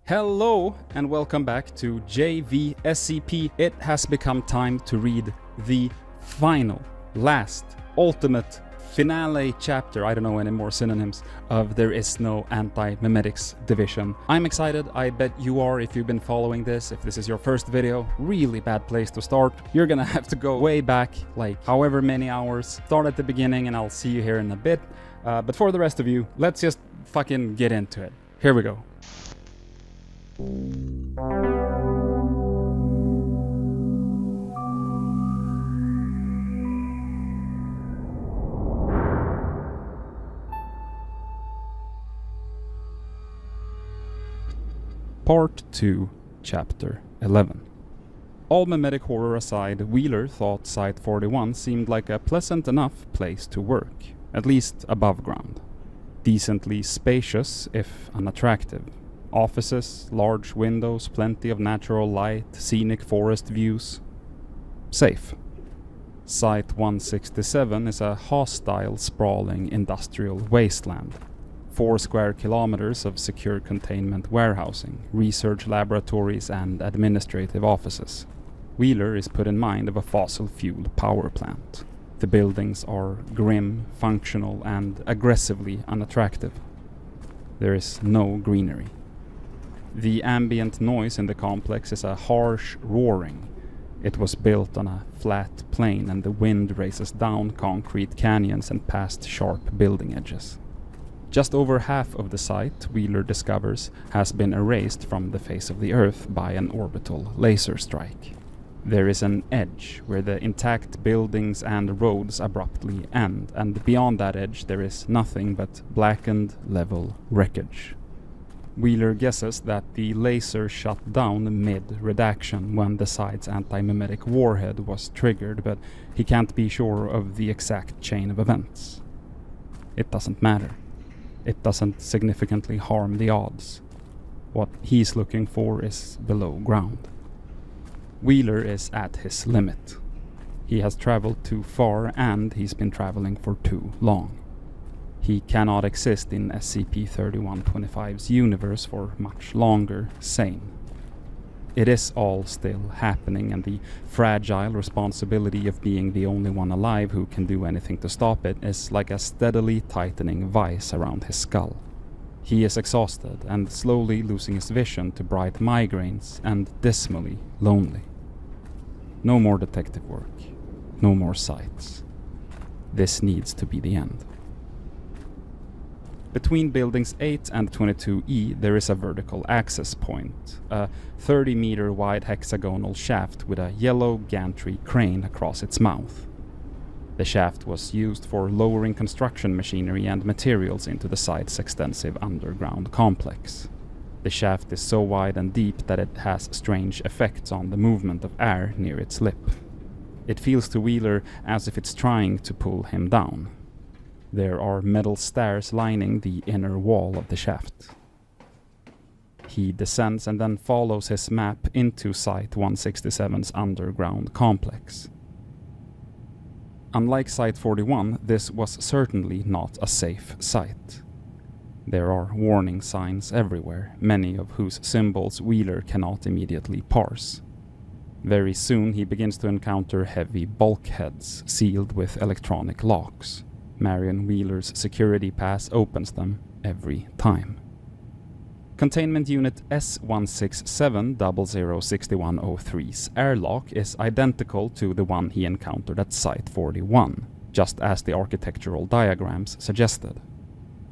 Hello and welcome back to JVSCP. It has become time to read the final, last, ultimate, finale chapter, I don't know any more synonyms, of There Is No Antimemetics Division. I'm excited, I bet you are if you've been following this. If this is your first video, really bad place to start. You're gonna have to go way back, like however many hours. Start at the beginning and I'll see you here in a bit. But for the rest of you, let's just fucking get into it. Here we go. Part 2, Chapter 11. All memetic horror aside, Wheeler thought Site 41 seemed like a pleasant enough place to work, at least above ground. Decently spacious, if unattractive. Offices, large windows, plenty of natural light, scenic forest views. Safe. Site 167 is a hostile, sprawling industrial wasteland. 4 square kilometers of secure containment warehousing, research laboratories and administrative offices. Wheeler is put in mind of a fossil fuel power plant. The buildings are grim, functional and aggressively unattractive. There is no greenery. The ambient noise in the complex is a harsh roaring. It was built on a flat plain and the wind races down concrete canyons and past sharp building edges. Just over half of the site, Wheeler discovers, has been erased from the face of the Earth by an orbital laser strike. There is an edge where the intact buildings and roads abruptly end, and beyond that edge there is nothing but blackened, level wreckage. Wheeler guesses that the laser shut down mid-redaction when the site's anti-memetic warhead was triggered, but he can't be sure of the exact chain of events. It doesn't matter. It doesn't significantly harm the odds. What he's looking for is below ground. Wheeler is at his limit. He has traveled too far and he's been traveling for too long. He cannot exist in SCP-3125's universe for much longer sane. It is all still happening, and the fragile responsibility of being the only one alive who can do anything to stop it is like a steadily tightening vice around his skull. He is exhausted and slowly losing his vision to bright migraines and dismally lonely. No more detective work. No more sights. This needs to be the end. Between buildings 8 and 22E there is a vertical access point, a 30-meter wide hexagonal shaft with a yellow gantry crane across its mouth. The shaft was used for lowering construction machinery and materials into the site's extensive underground complex. The shaft is so wide and deep that it has strange effects on the movement of air near its lip. It feels to Wheeler as if it's trying to pull him down. There are metal stairs lining the inner wall of the shaft. He descends and then follows his map into Site 167's underground complex. Unlike Site 41, this was certainly not a safe site. There are warning signs everywhere, many of whose symbols Wheeler cannot immediately parse. Very soon he begins to encounter heavy bulkheads sealed with electronic locks. Marion Wheeler's security pass opens them every time. Containment Unit S167-006103's airlock is identical to the one he encountered at Site 41, just as the architectural diagrams suggested.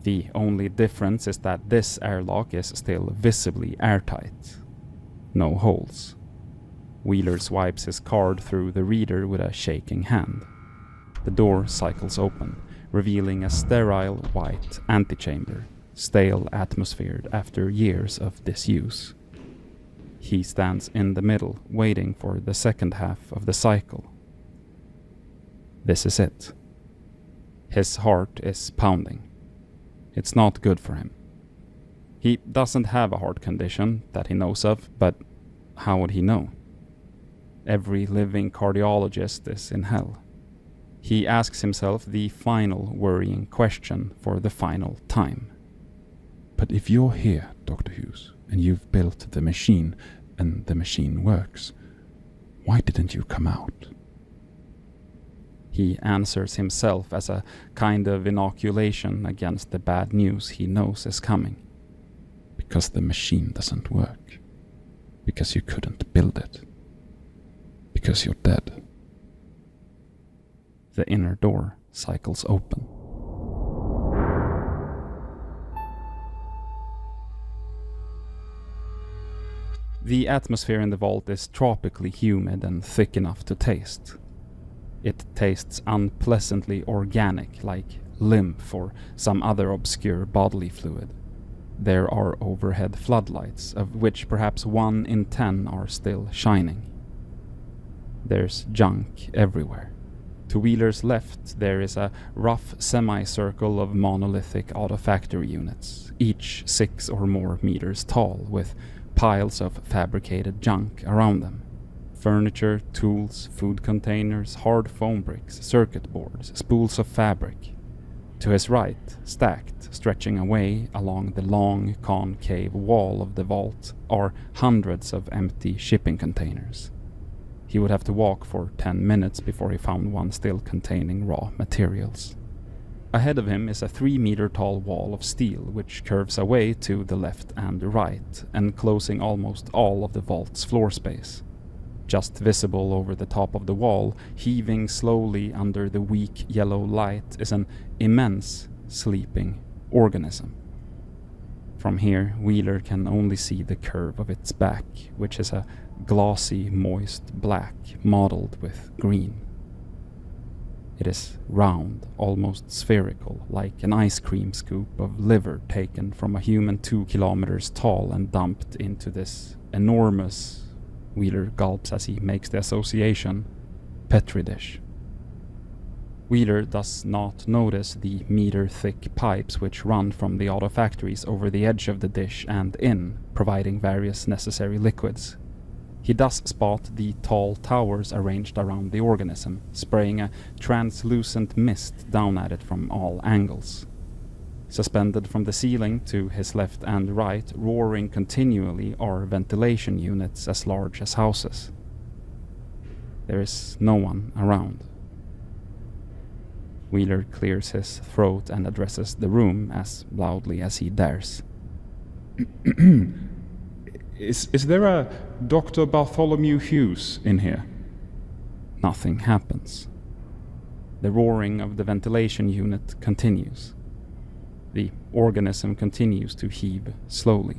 The only difference is that this airlock is still visibly airtight. No holes. Wheeler swipes his card through the reader with a shaking hand. The door cycles open, revealing a sterile white antechamber, stale atmosphered after years of disuse. He stands in the middle, waiting for the second half of the cycle. This is it. His heart is pounding. It's not good for him. He doesn't have a heart condition that he knows of, but how would he know? Every living cardiologist is in hell. He asks himself the final worrying question for the final time. But if you're here, Dr. Hughes, and you've built the machine, and the machine works. Why didn't you come out? He answers himself as a kind of inoculation against the bad news he knows is coming. Because the machine doesn't work. Because you couldn't build it. Because you're dead. The inner door cycles open. The atmosphere in the vault is tropically humid and thick enough to taste. It tastes unpleasantly organic, like lymph or some other obscure bodily fluid. There are overhead floodlights, of which perhaps 1 in 10 are still shining. There's junk everywhere. To Wheeler's left, there is a rough semicircle of monolithic auto-factory units, each 6 or more meters tall, with piles of fabricated junk around them. Furniture, tools, food containers, hard foam bricks, circuit boards, spools of fabric. To his right, stacked, stretching away along the long, concave wall of the vault, are hundreds of empty shipping containers. He would have to walk for 10 minutes before he found one still containing raw materials. Ahead of him is a 3-meter-tall wall of steel which curves away to the left and right, enclosing almost all of the vault's floor space. Just visible over the top of the wall, heaving slowly under the weak yellow light, is an immense sleeping organism. From here, Wheeler can only see the curve of its back, which is a glossy, moist black mottled with green. It is round, almost spherical, like an ice cream scoop of liver taken from a human 2 kilometers tall and dumped into this enormous, Wheeler gulps as he makes the association, Petri dish. Wheeler does not notice the meter-thick pipes which run from the auto factories over the edge of the dish and in, providing various necessary liquids. He does spot the tall towers arranged around the organism, spraying a translucent mist down at it from all angles. Suspended from the ceiling to his left and right, roaring continually, are ventilation units as large as houses. There is no one around. Wheeler clears his throat and addresses the room as loudly as he dares. Is there a Dr. Bartholomew Hughes in here? Nothing happens. The roaring of the ventilation unit continues. The organism continues to heave slowly.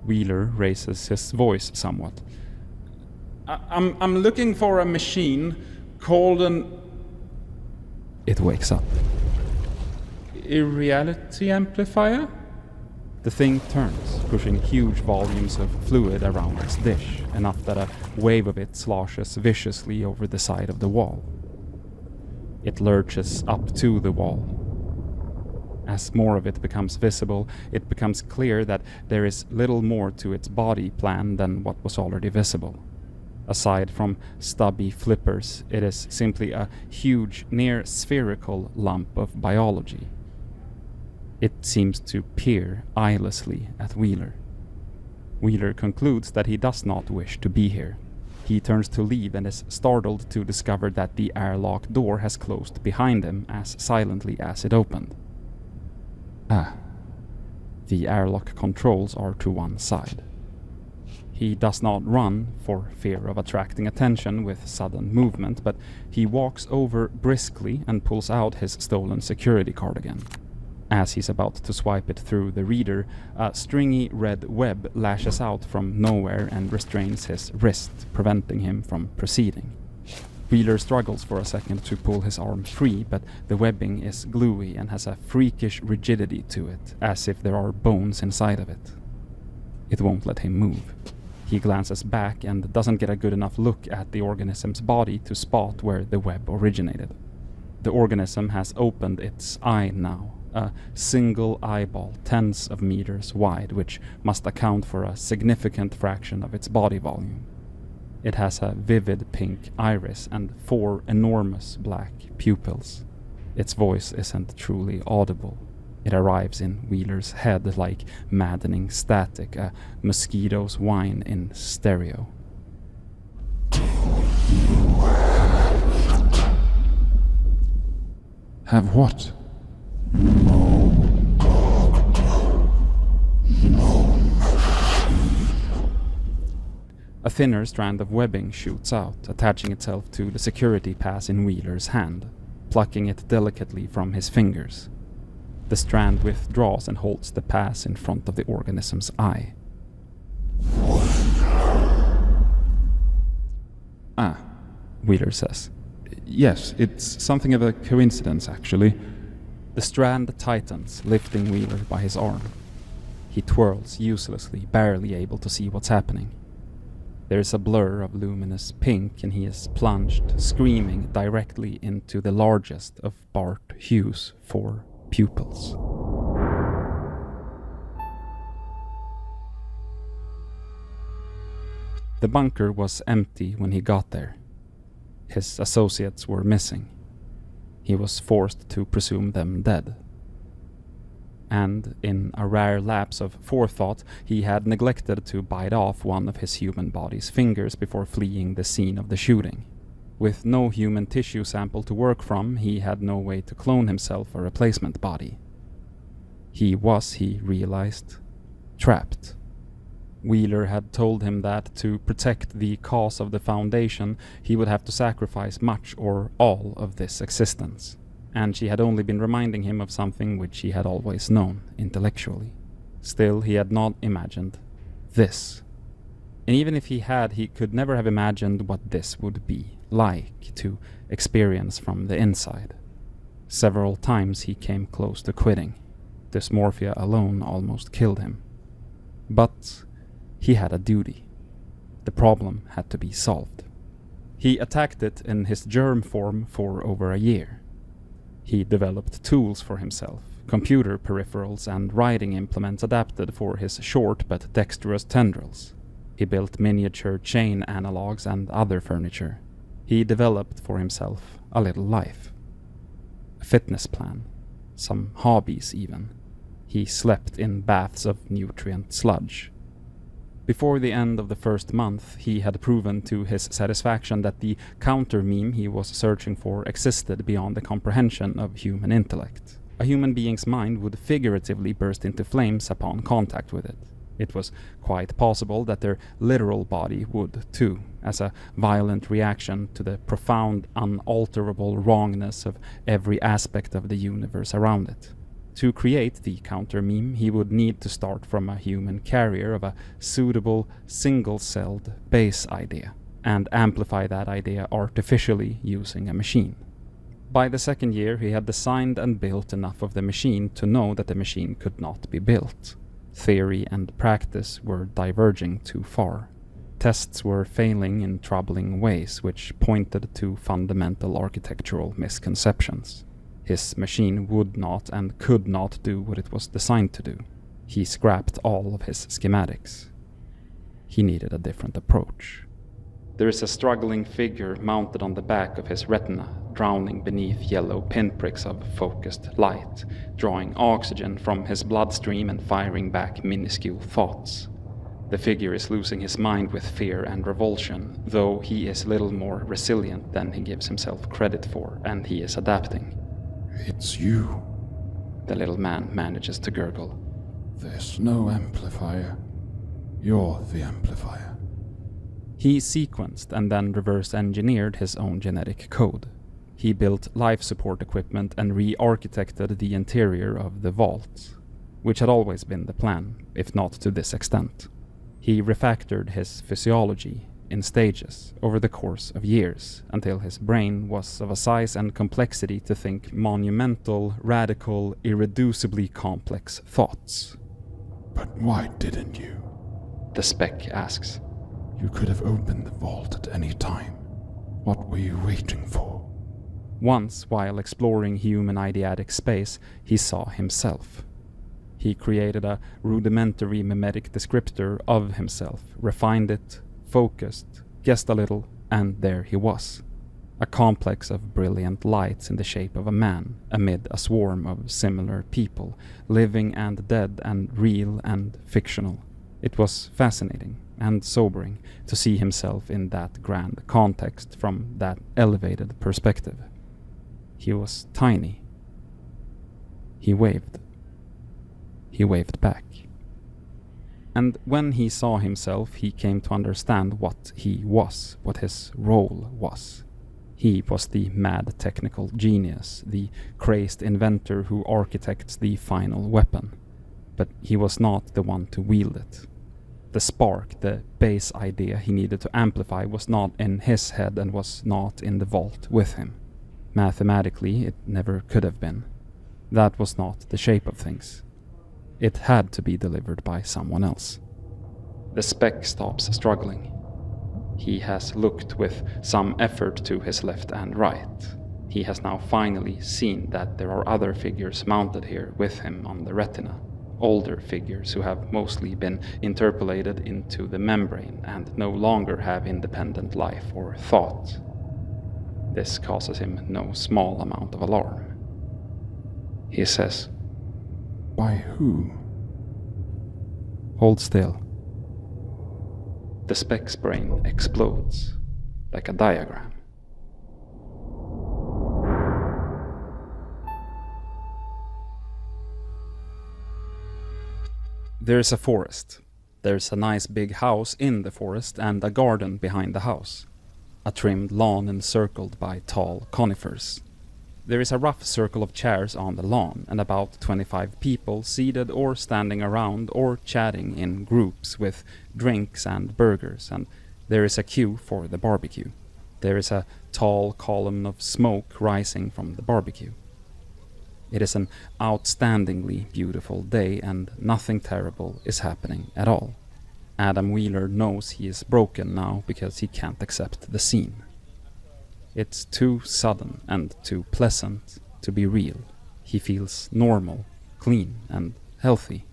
Wheeler raises his voice somewhat. I'm looking for a machine called an... It wakes up. Irreality amplifier? The thing turns, pushing huge volumes of fluid around its dish, enough that a wave of it sloshes viciously over the side of the wall. It lurches up to the wall. As more of it becomes visible, it becomes clear that there is little more to its body plan than what was already visible. Aside from stubby flippers, it is simply a huge, near-spherical lump of biology. It seems to peer eyelessly at Wheeler. Wheeler concludes that he does not wish to be here. He turns to leave and is startled to discover that the airlock door has closed behind him as silently as it opened. The airlock controls are to one side. He does not run for fear of attracting attention with sudden movement, but he walks over briskly and pulls out his stolen security card again. As he's about to swipe it through the reader, a stringy red web lashes out from nowhere and restrains his wrist, preventing him from proceeding. Wheeler struggles for a second to pull his arm free, but the webbing is gluey and has a freakish rigidity to it, as if there are bones inside of it. It won't let him move. He glances back and doesn't get a good enough look at the organism's body to spot where the web originated. The organism has opened its eye now, a single eyeball tens of meters wide, which must account for a significant fraction of its body volume. It has a vivid pink iris and 4 enormous black pupils. Its voice isn't truly audible. It arrives in Wheeler's head like maddening static, a mosquito's whine in stereo. Have what? A thinner strand of webbing shoots out, attaching itself to the security pass in Wheeler's hand, plucking it delicately from his fingers. The strand withdraws and holds the pass in front of the organism's eye. Ah, Wheeler says. yes, it's something of a coincidence, actually. The strand tightens, lifting Wheeler by his arm. He twirls uselessly, barely able to see what's happening. There is a blur of luminous pink, and he is plunged, screaming, directly into the largest of Bart Hughes' 4 pupils. The bunker was empty when he got there. His associates were missing. He was forced to presume them dead. And, in a rare lapse of forethought, he had neglected to bite off one of his human body's fingers before fleeing the scene of the shooting. With no human tissue sample to work from, he had no way to clone himself a replacement body. He was, he realized, trapped. Wheeler had told him that to protect the cause of the Foundation, he would have to sacrifice much or all of this existence. And she had only been reminding him of something which he had always known, intellectually. Still, he had not imagined this. And even if he had, he could never have imagined what this would be like to experience from the inside. Several times he came close to quitting. Dysmorphia alone almost killed him. But he had a duty. The problem had to be solved. He attacked it in his germ form for over a year. He developed tools for himself, computer peripherals and writing implements adapted for his short but dexterous tendrils. He built miniature chain analogs and other furniture. He developed for himself a little life. A fitness plan, some hobbies even. He slept in baths of nutrient sludge. Before the end of the first month, he had proven to his satisfaction that the counter-meme he was searching for existed beyond the comprehension of human intellect. A human being's mind would figuratively burst into flames upon contact with it. It was quite possible that their literal body would, too, as a violent reaction to the profound, unalterable wrongness of every aspect of the universe around it. To create the counter-meme, he would need to start from a human carrier of a suitable, single-celled base idea, and amplify that idea artificially using a machine. By the second year, he had designed and built enough of the machine to know that the machine could not be built. Theory and practice were diverging too far. Tests were failing in troubling ways, which pointed to fundamental architectural misconceptions. His machine would not and could not do what it was designed to do. He scrapped all of his schematics. He needed a different approach. There is a struggling figure mounted on the back of his retina, drowning beneath yellow pinpricks of focused light, drawing oxygen from his bloodstream and firing back minuscule thoughts. The figure is losing his mind with fear and revulsion, though he is little more resilient than he gives himself credit for, and he is adapting. It's you. The little man manages to gurgle. There's no amplifier. You're the amplifier. He sequenced and then reverse engineered his own genetic code. He built life support equipment and re-architected the interior of the vault, which had always been the plan, if not to this extent. He refactored his physiology in stages over the course of years, until his brain was of a size and complexity to think monumental, radical, irreducibly complex thoughts. But why didn't you? The spec asks. You could have opened the vault at any time. What were you waiting for? Once, while exploring human eidetic space, he saw himself. He created a rudimentary memetic descriptor of himself, refined it, focused, guessed a little, and there he was. a complex of brilliant lights in the shape of a man amid a swarm of similar people, living and dead and real and fictional. It was fascinating and sobering to see himself in that grand context from that elevated perspective. He was tiny. He waved. He waved back. And when he saw himself, he came to understand what he was, what his role was. He was the mad technical genius, the crazed inventor who architects the final weapon. But he was not the one to wield it. The spark, the base idea he needed to amplify was not in his head and was not in the vault with him. Mathematically, it never could have been. That was not the shape of things. It had to be delivered by someone else. The spec stops struggling. He has looked with some effort to his left and right. He has now finally seen that there are other figures mounted here with him on the retina. Older figures who have mostly been interpolated into the membrane and no longer have independent life or thought. This causes him no small amount of alarm. He says, By who? Hold still. The spec's brain explodes like a diagram. There's a forest. There's a nice big house in the forest and a garden behind the house. A trimmed lawn encircled by tall conifers. There is a rough circle of chairs on the lawn and about 25 people seated or standing around or chatting in groups with drinks and burgers, and there is a queue for the barbecue. There is a tall column of smoke rising from the barbecue. It is an outstandingly beautiful day and nothing terrible is happening at all. Adam Wheeler knows he is broken now because he can't accept the scene. It's too sudden and too pleasant to be real. He feels normal, clean, and healthy.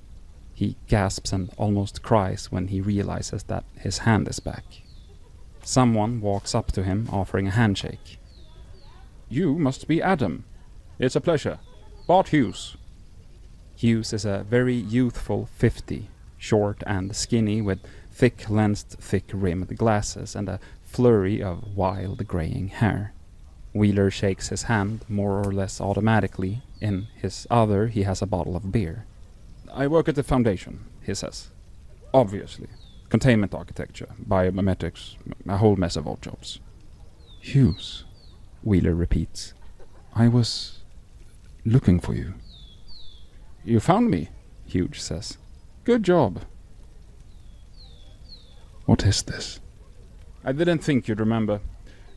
He gasps and almost cries when he realizes that his hand is back. Someone walks up to him offering a handshake. You must be Adam. It's a pleasure. Bart Hughes. Hughes is a very youthful 50, short and skinny with thick-lensed, thick-rimmed glasses and a flurry of wild graying hair. Wheeler shakes his hand more or less automatically. In his other he has a bottle of beer. I work at the Foundation, he says. Obviously. Containment architecture, biomimetics, a whole mess of odd jobs. Hughes, Wheeler repeats. I was looking for you. You found me, Hughes says. Good job. What is this? I didn't think you'd remember.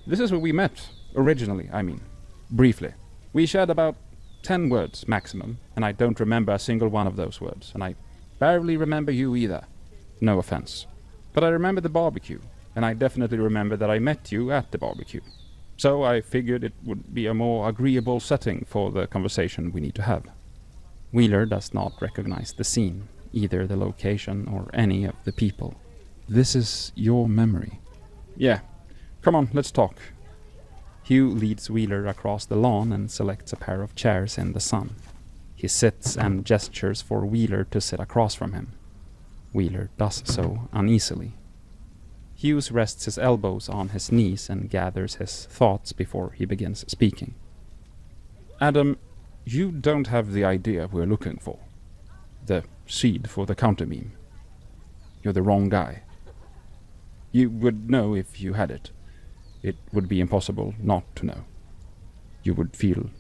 This is where we met, originally, I mean. Briefly. We shared about 10 words maximum, and I don't remember a single one of those words, and I barely remember you either. No offense. But I remember the barbecue, and I definitely remember that I met you at the barbecue. So I figured it would be a more agreeable setting for the conversation we need to have. Wheeler does not recognize the scene, either the location or any of the people. This is your memory. Yeah. Come on, let's talk. Hugh leads Wheeler across the lawn and selects a pair of chairs in the sun. He sits and gestures for Wheeler to sit across from him. Wheeler does so uneasily. Hughes rests his elbows on his knees and gathers his thoughts before he begins speaking. Adam, you don't have the idea we're looking for. The seed for the countermeme. You're the wrong guy. You would know if you had it. It would be impossible not to know. You would feel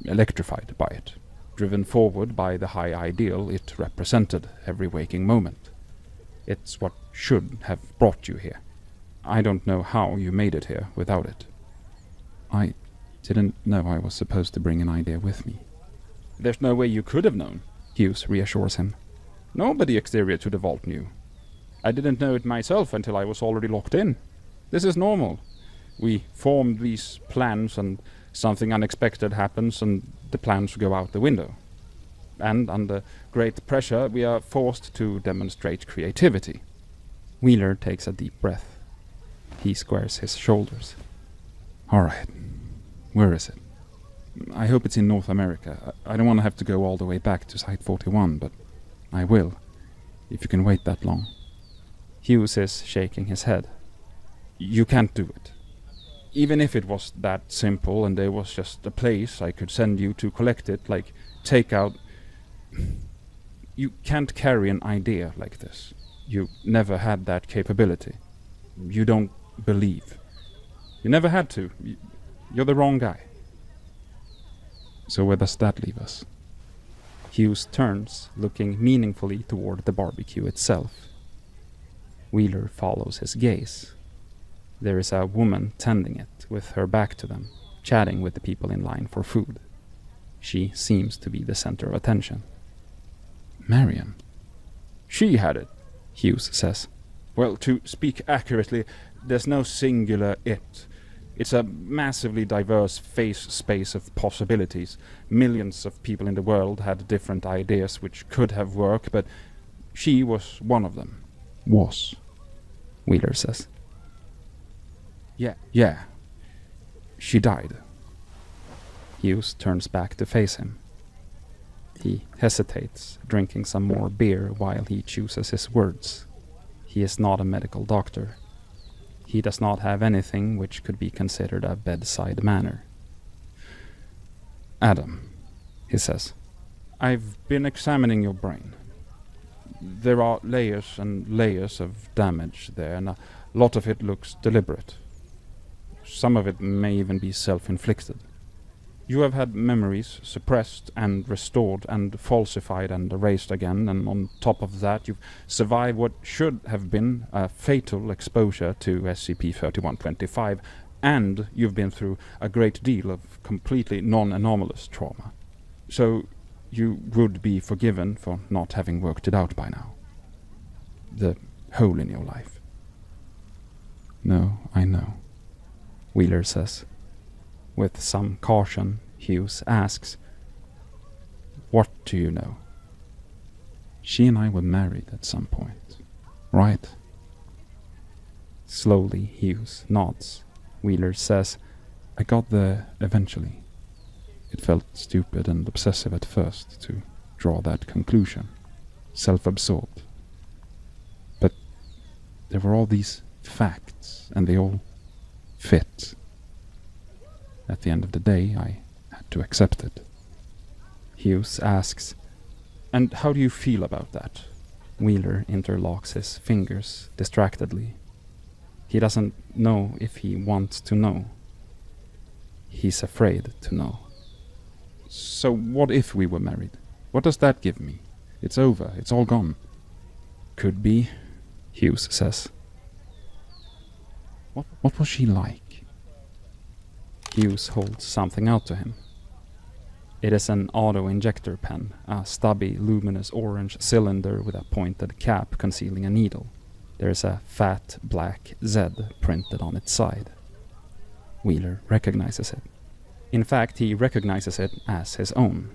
electrified by it, driven forward by the high ideal it represented every waking moment. It's what should have brought you here. I don't know how you made it here without it. I didn't know I was supposed to bring an idea with me. There's no way you could have known, Hughes reassures him. Nobody exterior to the vault knew. I didn't know it myself until I was already locked in. This is normal. We formed these plans and something unexpected happens and the plans go out the window. And under great pressure we are forced to demonstrate creativity. Wheeler takes a deep breath. He squares his shoulders. Alright. Where is it? I hope it's in North America. I don't want to have to go all the way back to Site 41, but I will, if you can wait that long. Hughes is shaking his head. You can't do it. Even if it was that simple and there was just a place I could send you to collect it, like take out... You can't carry an idea like this. You never had that capability. You don't believe. You never had to. You're the wrong guy. So where does that leave us? Hughes turns, looking meaningfully toward the barbecue itself. Wheeler follows his gaze. There is a woman tending it, with her back to them, chatting with the people in line for food. She seems to be the center of attention. Marion. She had it, Hughes says. Well, to speak accurately, there's no singular it. It's a massively diverse space of possibilities. Millions of people in the world had different ideas which could have worked, but she was one of them. Was? Wheeler says. Yeah. She died. Hughes turns back to face him. He hesitates, drinking some more beer while he chooses his words. He is not a medical doctor. He does not have anything which could be considered a bedside manner. Adam, he says. I've been examining your brain. There are layers and layers of damage there, and a lot of it looks deliberate. Some of it may even be self-inflicted. You have had memories suppressed and restored and falsified and erased again, and on top of that you've survived what should have been a fatal exposure to SCP-3125, and you've been through a great deal of completely non-anomalous trauma. So you would be forgiven for not having worked it out by now. The hole in your life. No, I know, Wheeler says. With some caution, Hughes asks, What do you know? She and I were married at some point, right? Slowly, Hughes nods. Wheeler says, I got there eventually. It felt stupid and obsessive at first to draw that conclusion, self-absorbed. But there were all these facts, and they all fit. At the end of the day, I had to accept it. Hughes asks, And how do you feel about that? Wheeler interlocks his fingers distractedly. He doesn't know if he wants to know. He's afraid to know. So what if we were married? What does that give me? It's over. It's all gone. Could be, Hughes says. What was she like? Hughes holds something out to him. It is an auto-injector pen, a stubby, luminous orange cylinder with a pointed cap concealing a needle. There is a fat, black Z printed on its side. Wheeler recognizes it. In fact, he recognizes it as his own.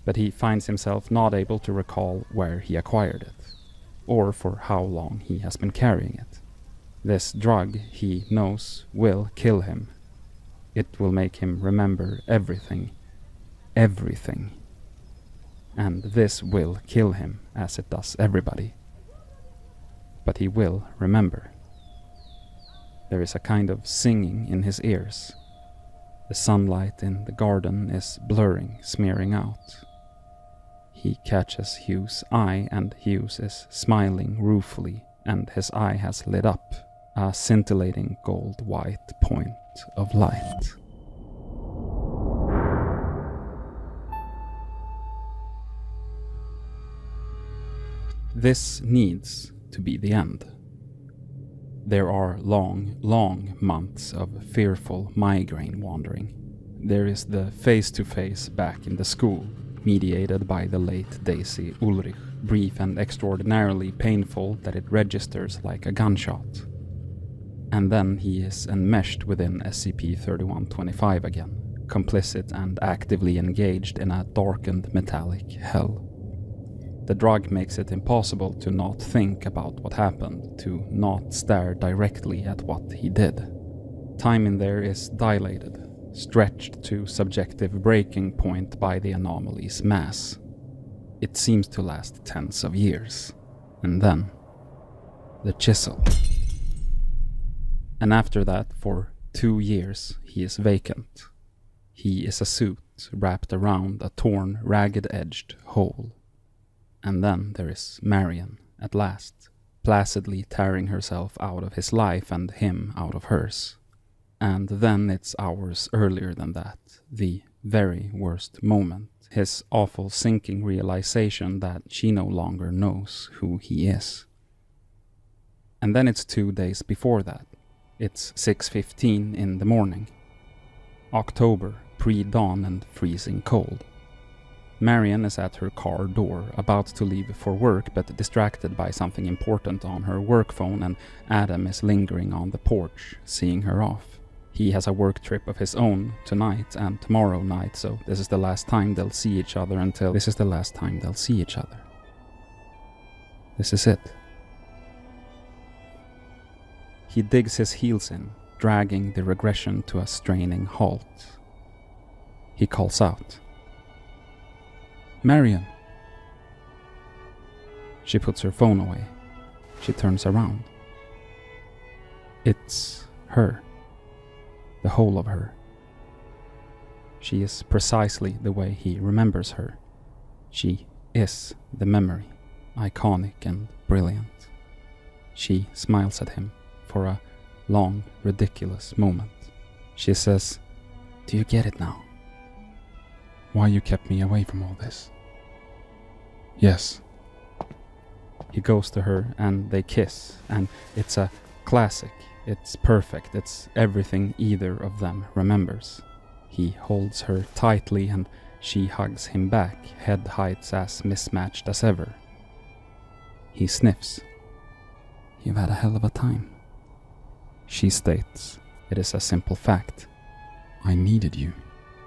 But he finds himself not able to recall where he acquired it, or for how long he has been carrying it. This drug, he knows, will kill him. It will make him remember everything. Everything. And this will kill him, as it does everybody. But he will remember. There is a kind of singing in his ears. The sunlight in the garden is blurring, smearing out. He catches Hughes' eye, and Hughes is smiling ruefully, and his eye has lit up, a scintillating gold-white point of light. This needs to be the end. There are long, long months of fearful migraine wandering. There is the face-to-face back in the school, mediated by the late Daisy Ulrich, brief and extraordinarily painful that it registers like a gunshot. And then he is enmeshed within SCP-3125 again, complicit and actively engaged in a darkened metallic hell. The drug makes it impossible to not think about what happened, to not stare directly at what he did. Time in there is dilated, stretched to subjective breaking point by the anomaly's mass. It seems to last tens of years. And then, the chisel. And after that, for 2 years, he is vacant. He is a suit wrapped around a torn, ragged-edged hole. And then there is Marion, at last, placidly tearing herself out of his life and him out of hers. And then it's hours earlier than that, the very worst moment, his awful sinking realization that she no longer knows who he is. And then it's 2 days before that. It's 6:15 in the morning. October, pre-dawn and freezing cold. Marion is at her car door, about to leave for work, but distracted by something important on her work phone, and Adam is lingering on the porch, seeing her off. He has a work trip of his own tonight and tomorrow night, so this is the last time they'll see each other until this is the last time they'll see each other. This is it. He digs his heels in, dragging the regression to a straining halt. He calls out, "Marion!" She puts her phone away. She turns around. It's her. The whole of her. She is precisely the way he remembers her. She is the memory, iconic and brilliant. She smiles at him for a long, ridiculous moment. She says, "Do you get it now? Why you kept me away from all this?" "Yes." He goes to her and they kiss, and it's a classic. It's perfect. It's everything either of them remembers. He holds her tightly and she hugs him back, head heights as mismatched as ever. He sniffs. "You've had a hell of a time." She states, "It is a simple fact." "I needed you,"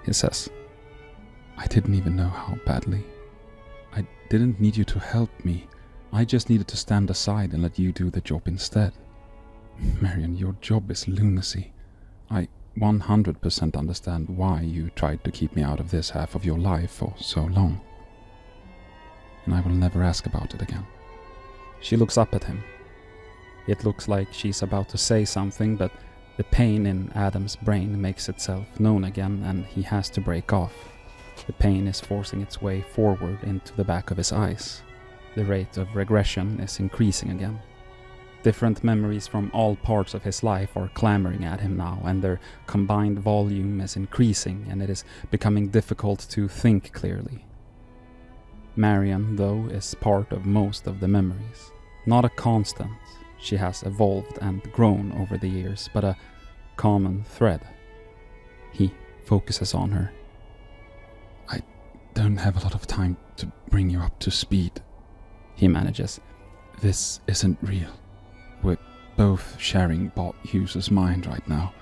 he says. "I didn't even know how badly. I didn't need you to help me. I just needed to stand aside and let you do the job instead. Marion, your job is lunacy. I 100% understand why you tried to keep me out of this half of your life for so long. And I will never ask about it again." She looks up at him. It looks like she's about to say something, but the pain in Adam's brain makes itself known again and he has to break off. The pain is forcing its way forward into the back of his eyes. The rate of regression is increasing again. Different memories from all parts of his life are clamoring at him now, and their combined volume is increasing, and it is becoming difficult to think clearly. Marion, though, is part of most of the memories. Not a constant. She has evolved and grown over the years, but a common thread. He focuses on her. "I don't have a lot of time to bring you up to speed," he manages. "This isn't real. We're both sharing Bob Hughes' mind right now.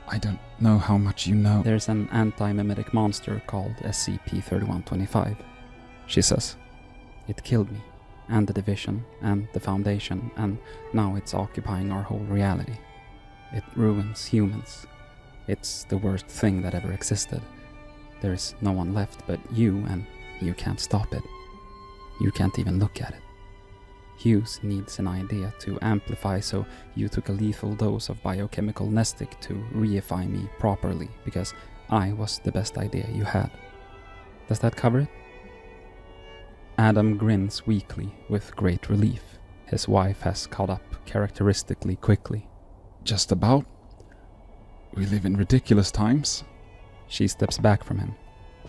I don't know how much you know." "There's an anti-memetic monster called SCP-3125, she says. "It killed me, and the Division, and the Foundation, and now it's occupying our whole reality. It ruins humans. It's the worst thing that ever existed. There's no one left but you, and you can't stop it. You can't even look at it. Hughes needs an idea to amplify, so you took a lethal dose of biochemical nestic to reify me properly, because I was the best idea you had. Does that cover it?" Adam grins weakly with great relief. His wife has caught up characteristically quickly. "Just about. We live in ridiculous times." She steps back from him.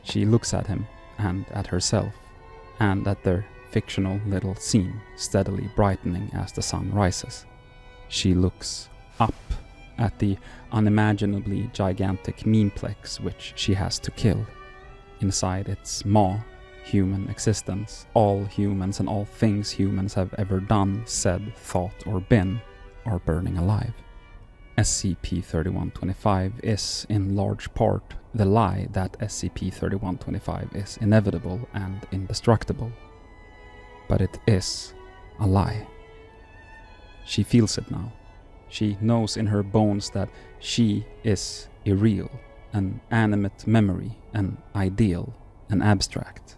She looks at him, and at herself, and at their fictional little scene steadily brightening as the sun rises. She looks up at the unimaginably gigantic memeplex which she has to kill. Inside its maw, human existence, all humans and all things humans have ever done, said, thought, or been, are burning alive. SCP-3125 is, in large part, the lie that SCP-3125 is inevitable and indestructible. But it is a lie. She feels it now. She knows in her bones that she is irreal, an animate memory, an ideal, an abstract.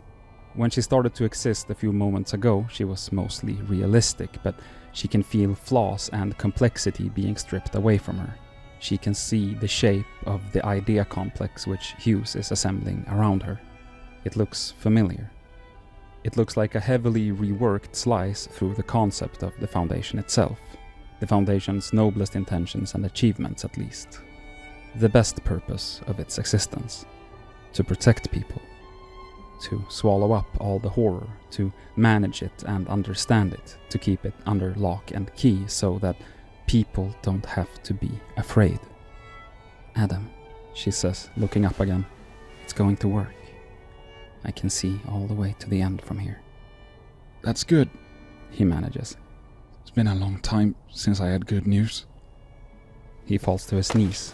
When she started to exist a few moments ago, she was mostly realistic, but she can feel flaws and complexity being stripped away from her. She can see the shape of the idea complex which Hughes is assembling around her. It looks familiar. It looks like a heavily reworked slice through the concept of the Foundation itself. The Foundation's noblest intentions and achievements, at least. The best purpose of its existence. To protect people. To swallow up all the horror, to manage it and understand it, to keep it under lock and key so that people don't have to be afraid. Adam, she says, looking up again, it's going to work. I can see all the way to the end from here. That's good, he manages. It's been a long time since I had good news. He falls to his knees.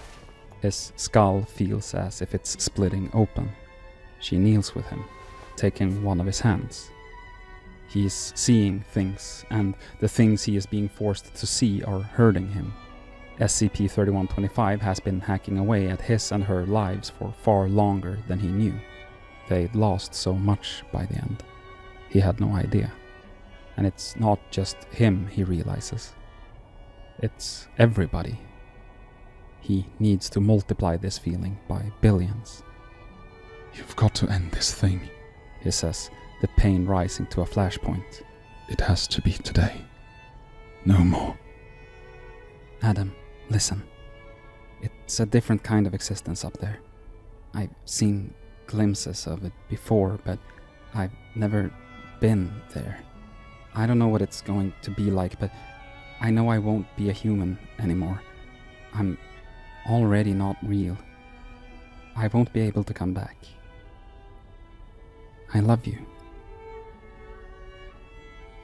His skull feels as if it's splitting open. She kneels with him, taking one of his hands. He is seeing things, and the things he is being forced to see are hurting him. SCP-3125 has been hacking away at his and her lives for far longer than he knew. They'd lost so much by the end. He had no idea. And it's not just him, he realizes. It's everybody. He needs to multiply this feeling by billions. You've got to end this thing, he says, the pain rising to a flashpoint. It has to be today. No more. Adam, listen. It's a different kind of existence up there. I've seen glimpses of it before, but I've never been there. I don't know what it's going to be like, but I know I won't be a human anymore. I'm already not real. I won't be able to come back. I love you.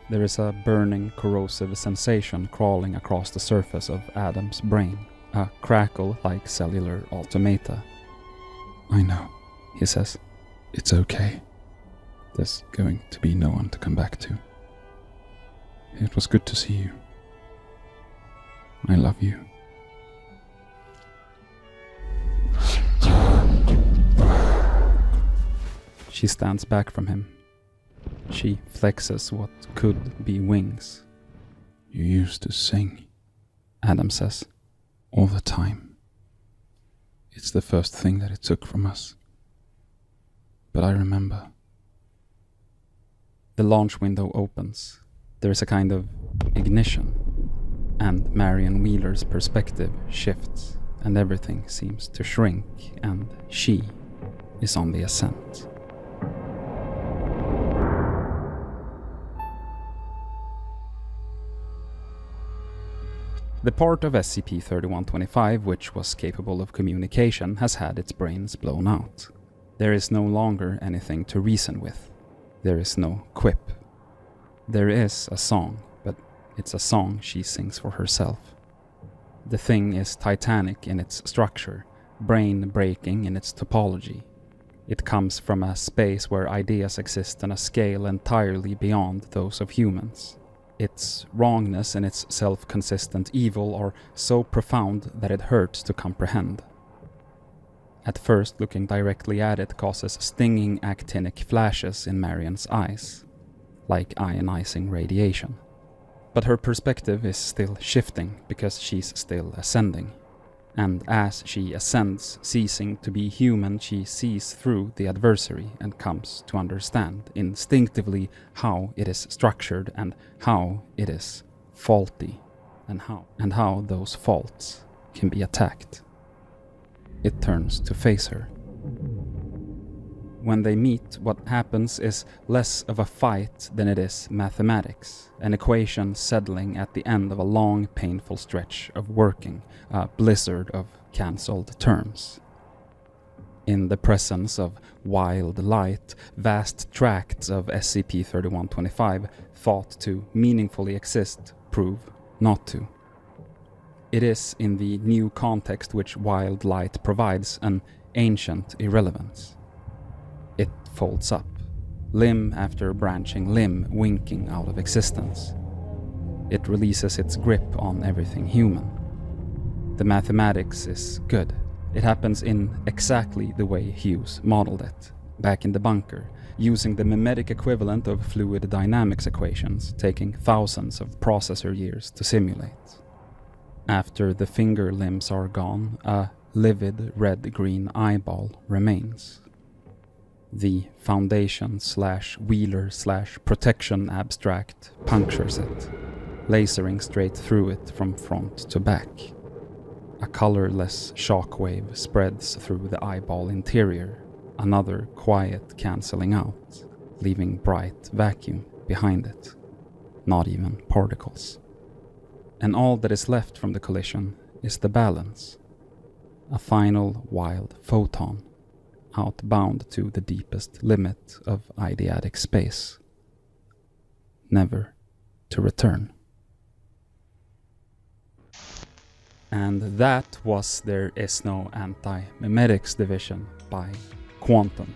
There is a burning, corrosive sensation crawling across the surface of Adam's brain, a crackle like cellular automata. I know, he says. It's okay. There's going to be no one to come back to. It was good to see you. I love you. She stands back from him. She flexes what could be wings. You used to sing, Adam says. All the time. It's the first thing that it took from us. But I remember. The launch window opens. There is a kind of ignition, and Marion Wheeler's perspective shifts, and everything seems to shrink, and she is on the ascent. The part of SCP-3125 which was capable of communication has had its brains blown out. There is no longer anything to reason with. There is no quip. There is a song, but it's a song she sings for herself. The thing is titanic in its structure, brain-breaking in its topology. It comes from a space where ideas exist on a scale entirely beyond those of humans. Its wrongness and its self-consistent evil are so profound that it hurts to comprehend. At first, looking directly at it causes stinging actinic flashes in Marion's eyes, like ionizing radiation. But her perspective is still shifting because she's still ascending. And as she ascends, ceasing to be human, she sees through the adversary and comes to understand instinctively how it is structured and how it is faulty, and how those faults can be attacked. It turns to face her. When they meet, what happens is less of a fight than it is mathematics, an equation settling at the end of a long, painful stretch of working, a blizzard of cancelled terms. In the presence of wild light, vast tracts of SCP-3125 thought to meaningfully exist prove not to. It is in the new context which wild light provides an ancient irrelevance. It folds up, limb after branching limb winking out of existence. It releases its grip on everything human, The mathematics is good. It happens in exactly the way Hughes modeled it, back in the bunker, using the memetic equivalent of fluid dynamics equations, taking thousands of processor years to simulate. After the finger limbs are gone, a livid red-green eyeball remains. The foundation/Wheeler/protection abstract punctures it, lasering straight through it from front to back. A colorless shockwave spreads through the eyeball interior, another quiet cancelling out, leaving bright vacuum behind it. Not even particles. And all that is left from the collision is the balance. A final wild photon, outbound to the deepest limit of ideatic space. Never to return. And that was There Is No Antimemetics division by Quantum.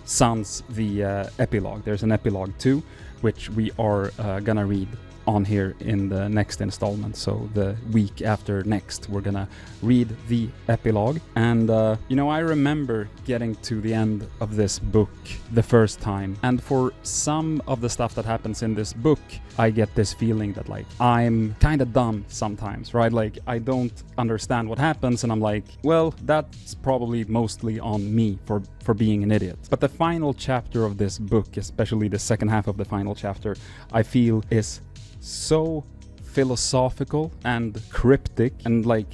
Sans the epilogue. There's an epilogue too, which we are gonna read on here in the next installment. So the week after next, we're gonna read the epilogue. And I remember getting to the end of this book the first time, and for some of the stuff that happens in this book, I get this feeling that like I'm kind of dumb sometimes, right? Like I don't understand what happens, and I'm like, well, that's probably mostly on me for being an idiot. But the final chapter of this book, especially the second half of the final chapter, I feel is so philosophical and cryptic and like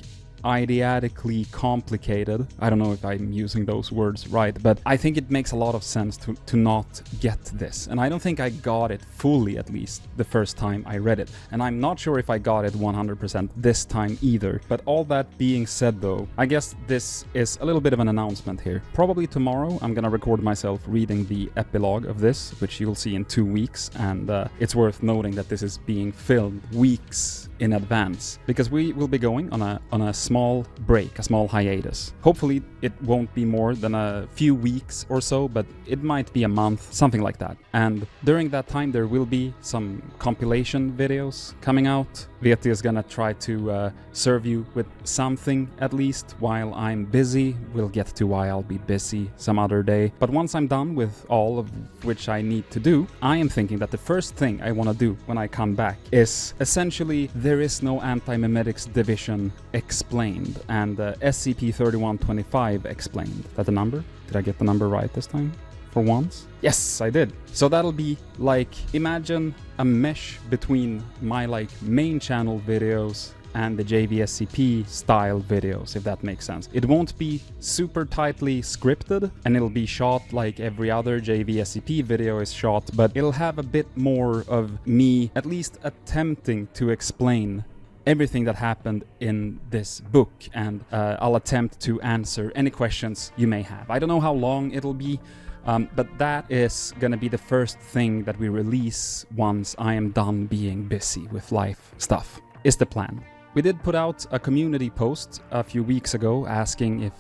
ideatically complicated. I don't know if I'm using those words right, but I think it makes a lot of sense to not get this. And I don't think I got it fully, at least the first time I read it. And I'm not sure if I got it 100% this time either. But all that being said though, I guess this is a little bit of an announcement here. Probably tomorrow I'm gonna record myself reading the epilogue of this, which you'll see in 2 weeks. And it's worth noting that this is being filmed weeks in advance, because we will be going on a small break, a small hiatus. Hopefully it won't be more than a few weeks or so, but it might be a month, something like that. And during that time there will be some compilation videos coming out. Veeti is gonna try to serve you with something at least while I'm busy. We'll get to why I'll be busy some other day. But once I'm done with all of which I need to do, I am thinking that the first thing I want to do when I come back is essentially There Is No Antimemetics division explained, and SCP-3125 explained. Is that the number? Did I get the number right this time? For once? Yes, I did. So that'll be like, imagine a mesh between my like main channel videos and the JVSCP style videos, if that makes sense. It won't be super tightly scripted, and it'll be shot like every other JVSCP video is shot, but it'll have a bit more of me at least attempting to explain everything that happened in this book, and I'll attempt to answer any questions you may have. I don't know how long it'll be, but that is gonna be the first thing that we release once I am done being busy with life stuff, is the plan. We did put out a community post a few weeks ago asking if,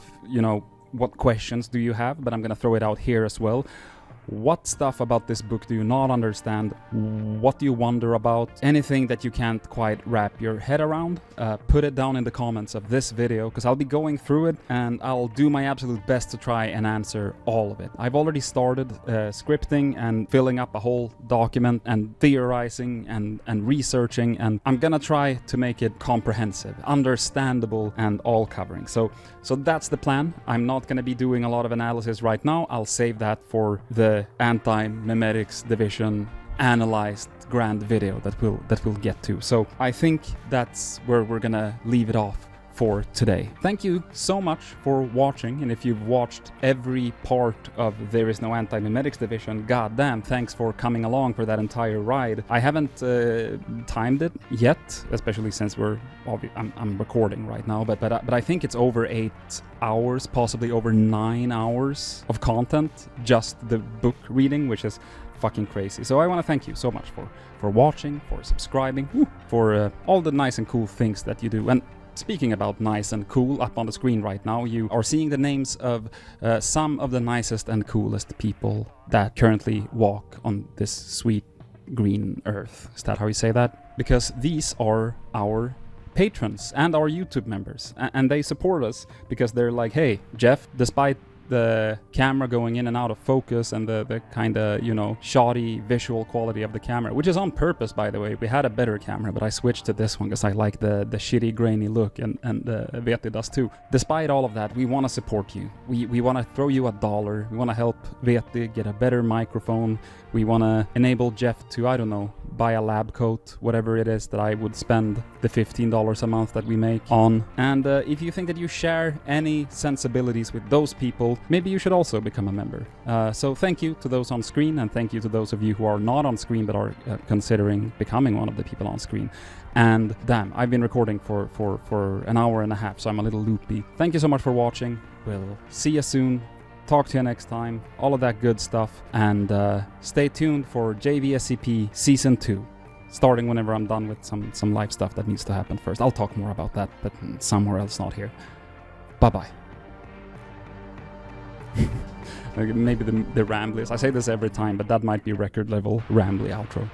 what questions do you have, but I'm gonna throw it out here as well. What stuff about this book do you not understand? What do you wonder about? Anything that you can't quite wrap your head around? Put it down in the comments of this video, because I'll be going through it and I'll do my absolute best to try and answer all of it. I've already started scripting and filling up a whole document and theorizing and researching, and I'm gonna try to make it comprehensive, understandable, and all-covering. So that's the plan. I'm not gonna be doing a lot of analysis right now. I'll save that for the Antimemetics division analyzed grand video that we'll get to. So I think that's where we're gonna leave it off for today. Thank you so much for watching, and if you've watched every part of There Is No Antimemetics division, goddamn, thanks for coming along for that entire ride. I haven't timed it yet, especially since I'm recording right now, but I think it's over 8 hours, possibly over 9 hours of content, just the book reading, which is fucking crazy. So I want to thank you so much for watching, for subscribing, for all the nice and cool things that you do. And speaking about nice and cool, up on the screen right now, you are seeing the names of some of the nicest and coolest people that currently walk on this sweet green earth. Is that how you say that? Because these are our patrons and our YouTube members, and they support us because they're like, hey, Jeff, despite the camera going in and out of focus and the kind of, you know, shoddy visual quality of the camera, which is on purpose, by the way. We had a better camera, but I switched to this one because I like the shitty grainy look, and Veeti does too. Despite all of that, we want to support you. We want to throw you $1. We want to help Veeti get a better microphone. We want to enable Jeff to, I don't know, buy a lab coat, whatever it is that I would spend the $15 a month that we make on. And if you think that you share any sensibilities with those people, maybe you should also become a member. So thank you to those on screen, and thank you to those of you who are not on screen but are considering becoming one of the people on screen. And damn, I've been recording for an hour and a half, so I'm a little loopy. Thank you so much for watching. We'll see you soon. Talk to you next time. All of that good stuff. And stay tuned for JVSCP Season 2. Starting whenever I'm done with some live stuff that needs to happen first. I'll talk more about that, but somewhere else, not here. Bye-bye. Maybe the rambliest. I say this every time, but that might be record level rambly outro.